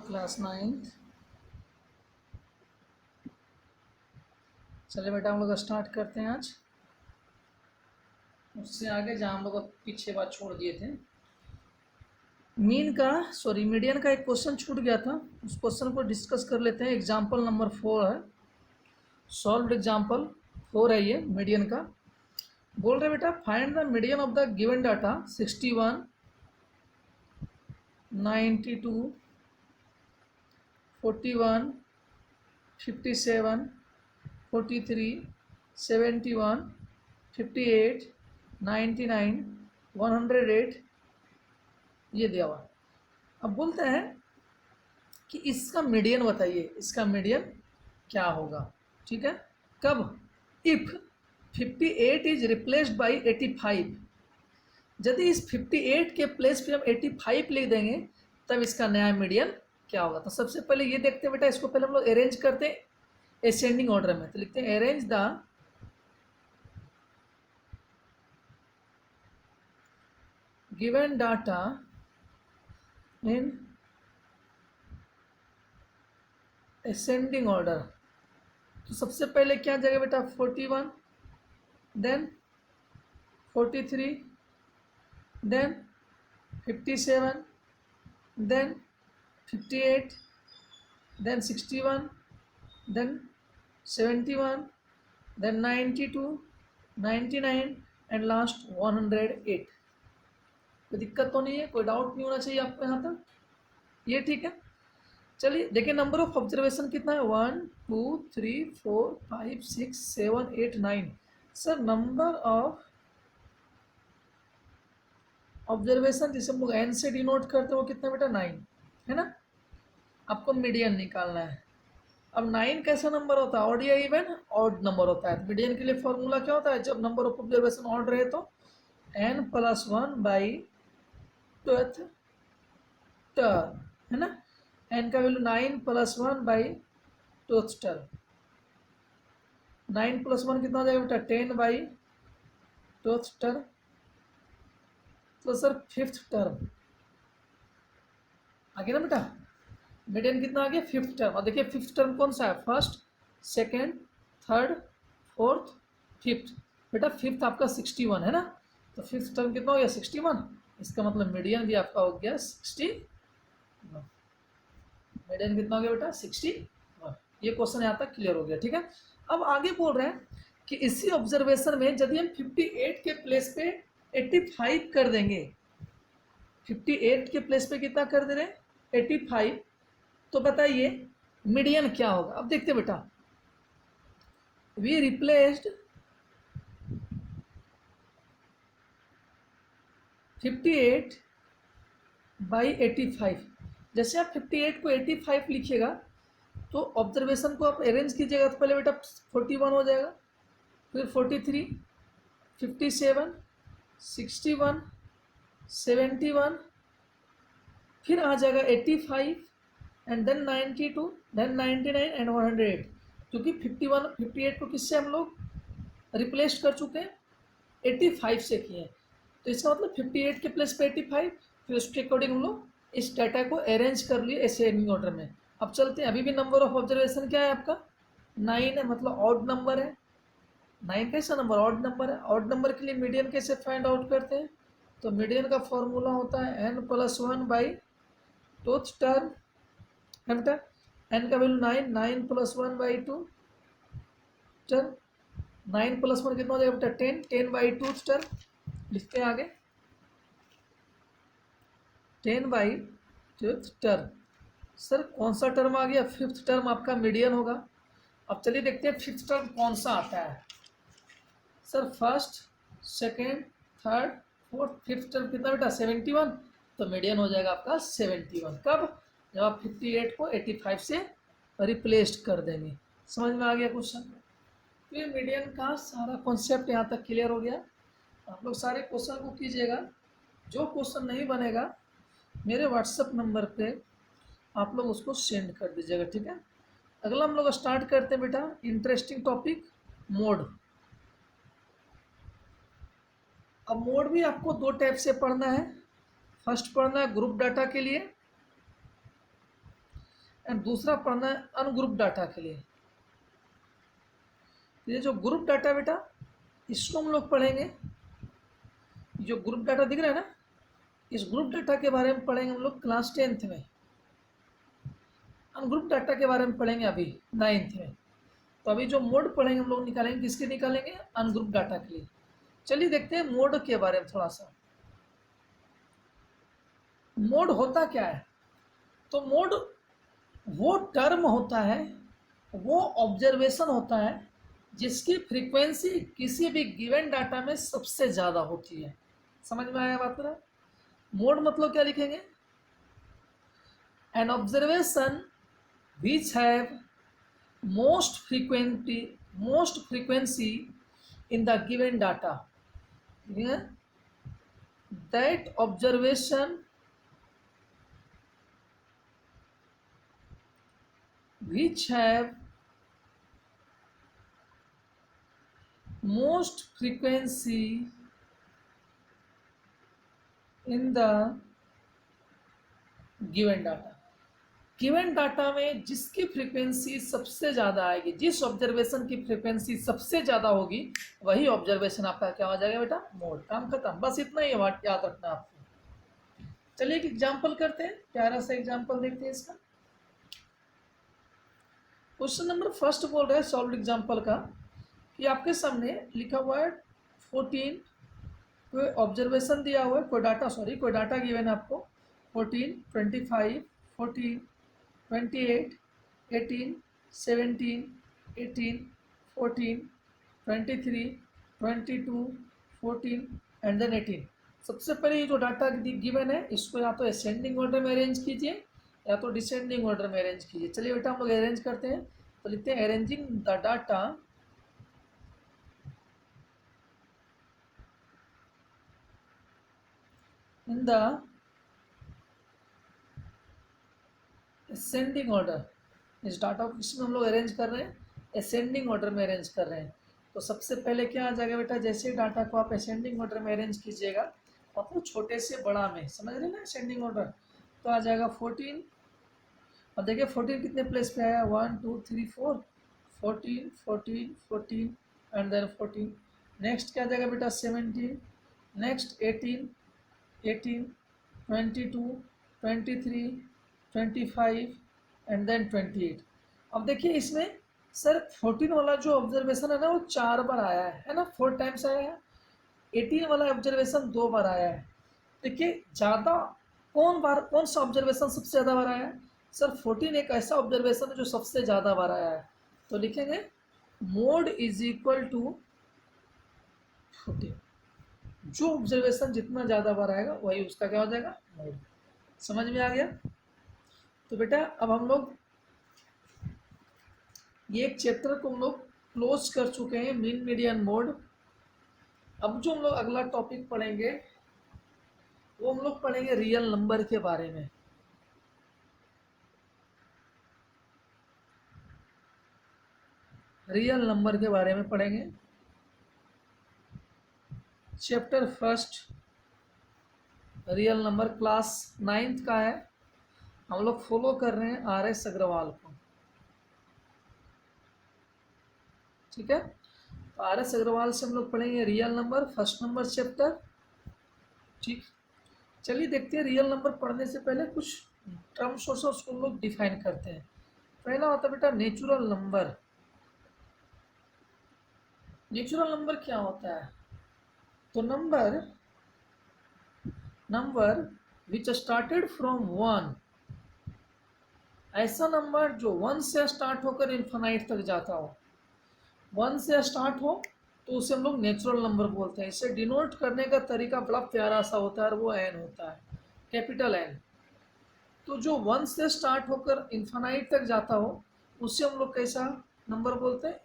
Class 9। चलिए बेटा हम लोग स्टार्ट करते हैं आज उससे आगे जहाँ हम लोग पीछे बात छोड़ दिए थे। मीडियन का एक क्वेश्चन छूट गया था, उस क्वेश्चन को डिस्कस कर लेते हैं। एग्जाम्पल नंबर 4 है, सॉल्व एग्जाम्पल 4 है ये मीडियन का। बोल रहे बेटा find the median of the given data 61, 92, 41, 57, 43, 71, 58, 99, 108 ये दिया हुआ। अब बोलते हैं कि इसका मीडियन बताइए, इसका मीडियन क्या होगा। ठीक है, कब? इफ 58 इज रिप्लेस्ड बाई 85, यदि इस 58 के प्लेस पे हम 85 लिख देंगे तब इसका नया मीडियन क्या होगा। तो सबसे पहले ये देखते हैं बेटा, इसको पहले हम लोग अरेंज करते हैं असेंडिंग ऑर्डर में। तो लिखते हैं arrange the given data in ascending order. तो सबसे पहले क्या जाएगा बेटा 41, then 43, then 57, then 58, then 61, then 71, then 92, 99 and last 108। कोई दिक्कत तो नहीं है, कोई डाउट नहीं होना चाहिए आपको यहाँ तक, ये ठीक है। चलिए देखिए नंबर ऑफ ऑब्जर्वेशन कितना है, 1 2 3 4 5 6 7 8 9। सर नंबर ऑफ ऑब्जर्वेशन जिसे हम लोग एन से डिनोट करते हैं वो कितना बेटा 9 है ना। आपको मीडियन निकालना है। अब 9 कैसा नंबर होता है, ऑड या इवन? ऑड नंबर होता है। तो मीडियन के लिए फॉर्मूला क्या होता है, जब नंबर ऑफ ऑब्जर्वेशन ऑड रहे तो n + 1 बाई 12th टर्म है ना। n का वैल्यू 9 + 1 बाई 12th टर्म। 9 + 1 कितना हो जाएगा बेटा 10 बाई 12th टर्म। तो सर 5th टर्म आ गया ना बेटा। मीडियन कितना आ गया 5th टर्म। और देखिए 5th टर्म कौन सा है, first, second, third, fourth, fifth. बेटा 5th आपका 61 है ना, तो 5th टर्म कितना हो गया 61। इसका मतलब मीडियन भी आपका हो गया 61। मीडियन कितना हो गया बेटा 61। ये क्वेश्चन यहाँ तक क्लियर हो गया, ठीक है। अब आगे बोल रहे हैं कि इसी ऑब्जर्वेशन में यदि हम 58 के प्लेस पे 85 कर देंगे, 58 के प्लेस पे कितना कर दे रहे हैं 85, तो बताइए मीडियन क्या होगा। अब देखते बेटा, वी रिप्लेस्ड 58 बाई 85। जैसे आप 58 को 85 लिखिएगा तो ऑब्जर्वेशन को आप अरेंज कीजिएगा। तो पहले बेटा 41 हो जाएगा, फिर 43, 57, 61, 71, फिर आ जाएगा 85 एंड देन 92, देन 99 एंड 108। क्योंकि 51 58 को किससे हम लोग रिप्लेस कर चुके हैं 85 से किए हैं, तो इसका मतलब 58 के प्लेस पे 85, फिर उसके अकॉर्डिंग हम लोग इस डाटा को अरेंज कर लिए असेंडिंग ऑर्डर में। अब चलते हैं, अभी भी नंबर ऑफ ऑब्जर्वेशन क्या है आपका 9 है, मतलब ऑड नंबर है। 9 कैसा नंबर, ऑड नंबर है। ऑड नंबर के लिए मीडियन कैसे फाइंड आउट करते हैं, तो मीडियन का फॉर्मूला होता है n + 1 बाई 2th टर्म है बेटा। n का वैल्यू 9, 9 + 1 बाई 2 टर्म। 9 + 1 कितना हो जाएगा बेटा 10, 10 बाई 2th टर्म। लिखते हैं आगे 10 बाई 5th टर्म। सर कौन सा टर्म आ गया, 5th टर्म आपका मीडियन होगा। अब चलिए देखते हैं 5th टर्म कौन सा आता है। Sir first, second, third, fourth, 5th term कितना बेटा 71, तो मीडियन हो जाएगा आपका 71। कब, जब आप 58 को 85 से रिप्लेस्ड कर देंगे। समझ में आ गया क्वेश्चन। तो ये मीडियन का सारा कॉन्सेप्ट यहाँ तक क्लियर हो गया। आप लोग सारे क्वेश्चन को कीजिएगा। जो क्वेश्चन नहीं बनेगा मेरे व्हाट्सएप नंबर पे आप लोग उसको सेंड कर दीजिएगा, ठीक है। अगला हम लोग स्टार्ट करते हैं बेटा इंटरेस्टिंग टॉपिक मोड। अब मोड भी आपको दो टाइप से पढ़ना है। फर्स्ट पढ़ना है ग्रुप डाटा के लिए, एंड दूसरा पढ़ना है अनग्रुप डाटा के लिए। ये जो ग्रुप डाटा बेटा, इसको हम लोग पढ़ेंगे। जो ग्रुप डाटा दिख रहा है ना, इस ग्रुप डाटा के बारे में पढ़ेंगे हम लोग क्लास 10th में। अनग्रुप डाटा के बारे में पढ़ेंगे अभी 9th में। तो अभी जो मोड पढ़ेंगे हम लोग निकालेंगे, किसके निकालेंगे? अनग्रुप डाटा के लिए। चलिए देखते हैं मोड के बारे में थोड़ा सा। मोड होता क्या है? तो मोड वो टर्म होता है, वो ऑब्जर्वेशन होता है जिसकी फ्रीक्वेंसी किसी भी गिवन डाटा में सबसे ज़्यादा होती है। समझ में आया बात मेरा? मोड मतलब क्या लिखेंगे? An observation which have most frequency in the given data, yeah? That observation which have most frequency in the given data। Given data में जिसकी फ्रीक्वेंसी सबसे ज़्यादा आएगी, जिस ऑब्जर्वेशन की फ्रीक्वेंसी सबसे ज़्यादा होगी, वही ऑब्जर्वेशन आपका क्या हो जाएगा बेटा? मोड। काम खत्म। बस इतना ही याद रखना आपको। चलिए एक एग्जांपल करते हैं, प्यारा सा एग्जांपल देखते हैं इसका। क्वेश्चन नंबर फर्स्ट बोल रहा है सॉल्व एग्जांपल का, कि आपके सामने लिखा हुआ है 14, कोई ऑब्जर्वेशन दिया हुआ है, कोई डाटा गिवन है आपको 14, 25, 14, 28, 18, 17, 18, 14, 23, 22, 14 एंड देन 18। सबसे पहले ये जो डाटा गिवन है, इसको या तो असेंडिंग ऑर्डर में अरेंज कीजिए या तो डिसेंडिंग ऑर्डर में अरेंज कीजिए। चलिए बेटा हम लोग अरेंज करते हैं। तो लिखते हैं arranging the data in the ascending order. इस डाटा को किसमें हम लोग अरेंज कर रहे हैं? असेंडिंग ऑर्डर में अरेंज कर रहे हैं। तो सबसे पहले क्या आ जाएगा बेटा? जैसे ही डाटा को आप असेंडिंग ऑर्डर में अरेंज कीजिएगा, मतलब छोटे से बड़ा में, समझ रहे ना असेंडिंग ऑर्डर, तो आ जाएगा 14। और देखिए 14 कितने प्लेस पे आया? 1 2 3 4, 14 14 14 एंड देन 14। नेक्स्ट क्या आ जाएगा बेटा? 17, नेक्स्ट 18, 18, 22, 23, 25 एंड देन 28। अब देखिए इसमें सर 14 वाला जो ऑब्जर्वेशन है ना, वो 4 बार आया है ना, 4 टाइम्स आया है। 18 वाला ऑब्जर्वेशन 2 बार आया है। देखिए ज़्यादा कौन सा ऑब्जर्वेशन सबसे ज़्यादा बार आया है? सर 14 एक ऐसा ऑब्जर्वेशन है जो सबसे ज़्यादा बार आया है। तो लिखेंगे मोड इज इक्वल टू 14। जो ऑब्जर्वेशन जितना ज़्यादा बार आएगा वही उसका क्या हो जाएगा? मोड। समझ में आ गया? तो बेटा अब हम लोग ये एक चैप्टर को हम लोग क्लोज कर चुके हैं, मीन मीडियन मोड। अब जो हम लोग अगला टॉपिक पढ़ेंगे वो हम लोग पढ़ेंगे रियल नंबर के बारे में। रियल नंबर के बारे में पढ़ेंगे। Chapter first real number, class 9th का है। हम लोग फॉलो कर रहे हैं RS अग्रवाल को, ठीक है। तो RS अग्रवाल से हम लोग पढ़ेंगे real number, first number chapter, ठीक। चलिए देखते हैं। रियल नंबर पढ़ने से पहले कुछ टर्म्स और उसको हम लोग डिफाइन करते हैं। पहला होता है बेटा नेचुरल नंबर। नेचुरल नंबर क्या होता है? तो नंबर विच स्टार्टेड फ्रॉम 1, ऐसा नंबर जो 1 से स्टार्ट होकर इन्फिनाइट तक जाता हो। 1 से स्टार्ट हो तो उसे हम लोग नेचुरल नंबर बोलते हैं। इसे डिनोट करने का तरीका बड़ा प्यारा सा होता है और वो एन होता है, कैपिटल एन। तो जो 1 से स्टार्ट होकर इन्फिनाइट तक जाता हो उससे हम लोग कैसा नंबर बोलते हैं?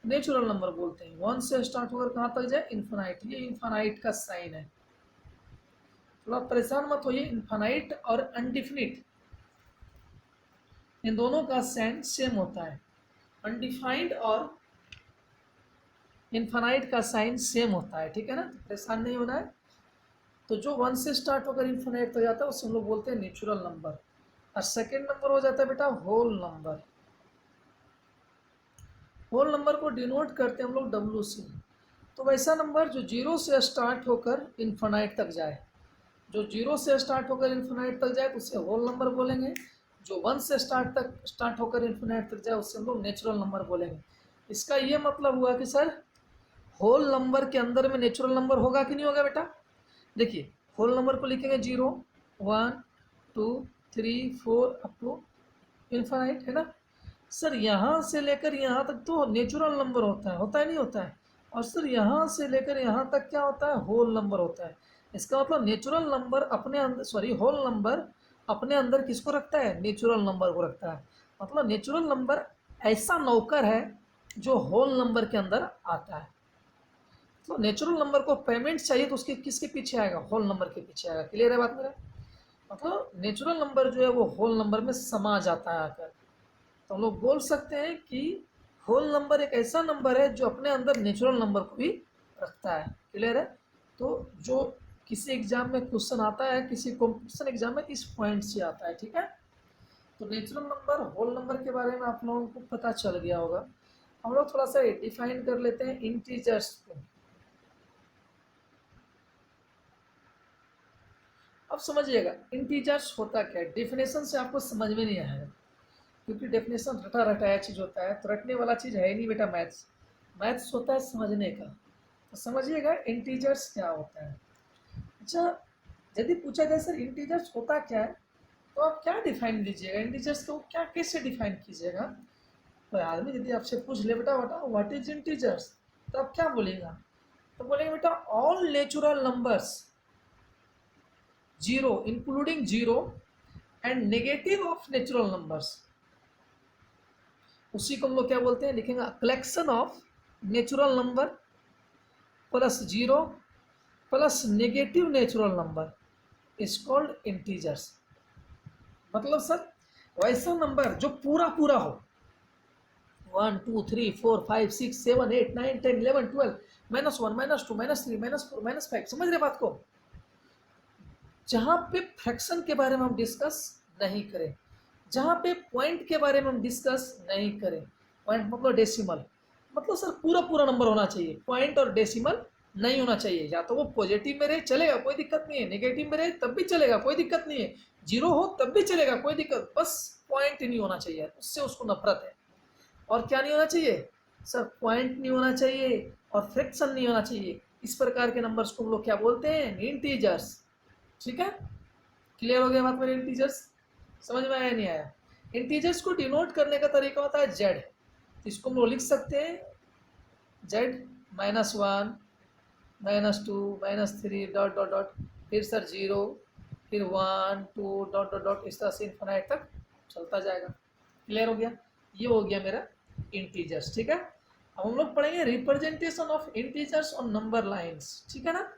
नेचुरल नंबर बोलते हैं। 1 से स्टार्ट होकर कहाँ तक जाए? इन्फिनाइट। ये इन्फिनाइट का साइन है, थोड़ा परेशान मत होइए। इन्फिनाइट और अनडिफिनिट, इन दोनों का साइन सेम होता है। अनडिफाइंड और इन्फिनाइट का साइन सेम होता है, ठीक है ना, परेशान नहीं होना है। तो जो 1 से स्टार्ट होकर इन्फिनाइट तक जाता है उससे हम लोग बोलते हैं नेचुरल नंबर। और सेकेंड नंबर हो जाता है बेटा होल नंबर। होल नंबर को डिनोट करते हैं हम लोग डब्ल्यू से। तो वैसा नंबर जो जीरो से स्टार्ट होकर इन्फिनाइट तक जाए, जो जीरो से स्टार्ट होकर इन्फिनाइट तक जाए तो उसे होल नंबर बोलेंगे। जो वन से स्टार्ट होकर इन्फिनाइट तक जाए उससे हम लोग नेचुरल नंबर बोलेंगे। इसका ये मतलब हुआ कि सर होल नंबर के अंदर में नेचुरल नंबर होगा कि नहीं होगा बेटा। देखिए होल नंबर को लिखेंगे 0 1 2 3 4 अप टू इन्फिनाइट, है ना। सर यहाँ से लेकर यहाँ तक तो नेचुरल नंबर होता है नहीं होता है। और सर यहाँ से लेकर यहाँ तक क्या होता है, होल नंबर होता है। इसका मतलब नेचुरल नंबर अपने अंदर, सॉरी होल नंबर अपने अंदर किसको रखता है, नेचुरल नंबर को रखता है। मतलब नेचुरल नंबर ऐसा नौकर है जो होल नंबर के अंदर आता है। तो नेचुरल नंबर को पेमेंट चाहिए तो उसके किसके पीछे आएगा, होल नंबर के पीछे आएगा। क्लियर है बात मेरा। मतलब नेचुरल नंबर जो है वो होल नंबर में समा जाता है आकर। तो हम लोग बोल सकते हैं कि होल नंबर एक ऐसा नंबर है जो अपने अंदर नेचुरल नंबर को भी रखता है। क्लियर है। तो जो किसी एग्जाम में क्वेश्चन आता है, किसी कॉम्पिटिशन एग्जाम में इस पॉइंट से आता है, ठीक है। तो नेचुरल नंबर होल नंबर के बारे में आप लोगों को पता चल गया होगा। हम लोग थोड़ा सा डिफाइन कर लेते हैं इंटीजर्स को। अब समझिएगा इंटीजर्स होता क्या है। डेफिनेशन से आपको समझ में नहीं आएगा, क्योंकि डेफिनेशन रटा रटाया चीज़ होता है, तो रटने वाला चीज़ है ही नहीं बेटा। मैथ्स मैथ्स होता है समझने का। तो समझिएगा इंटीजर्स क्या होता है। अच्छा, यदि पूछा जाए सर इंटीजर्स होता क्या है, तो आप क्या डिफाइन लीजिएगा इंटीजर्स को, क्या कैसे डिफाइन कीजिएगा। तो आदमी यदि आपसे पूछ ले बेटा व्हाट इज इंटीजर्स, तो आप क्या बोलेगा। तो बोलेंगे बेटा all natural numbers, zero including zero and negative of natural numbers. उसी को हम लोग क्या बोलते हैं, लिखेंगे collection of natural number plus zero plus negative natural number is called integers. मतलब सर वैसा नंबर जो पूरा पूरा हो, 1 2 3 4 5 6 7 8 9 10 11 12 -1 -2 -3 -4 -5, समझ रहे बात को। जहाँ पे फ्रैक्शन के बारे में हम डिस्कस नहीं करें, जहाँ पे पॉइंट के बारे में हम डिस्कस नहीं करें। पॉइंट मतलब डेसिमल, मतलब सर पूरा पूरा नंबर होना चाहिए, पॉइंट और डेसिमल नहीं होना चाहिए। या तो वो पॉजिटिव में रहे चलेगा कोई दिक्कत नहीं है, नेगेटिव में रहे तब भी चलेगा कोई दिक्कत नहीं है, जीरो हो तब भी चलेगा कोई दिक्कत, बस पॉइंट नहीं होना चाहिए, उससे उसको नफरत है। और क्या नहीं होना चाहिए सर, पॉइंट नहीं होना चाहिए और फ्रैक्शन नहीं होना चाहिए। इस प्रकार के नंबर्स को हम लोग क्या बोलते हैं, इंटीजर्स। ठीक है, क्लियर हो गया बात मेरे। इंटीजर्स समझ में आया नहीं आया। इंटीजर्स को डिनोट करने का तरीका होता है जेड। इसको हम लोग लिख सकते हैं जेड -1 -2 -3 डॉट डॉट डॉट, फिर सर 0 फिर 1 2 डॉट डॉट डॉट, इस तरह से इन्फिनाइट तक चलता जाएगा। क्लियर हो गया, ये हो गया मेरा इंटीजर्स। ठीक है, अब हम लोग पढ़ेंगे representation of integers on number lines. ठीक है ना।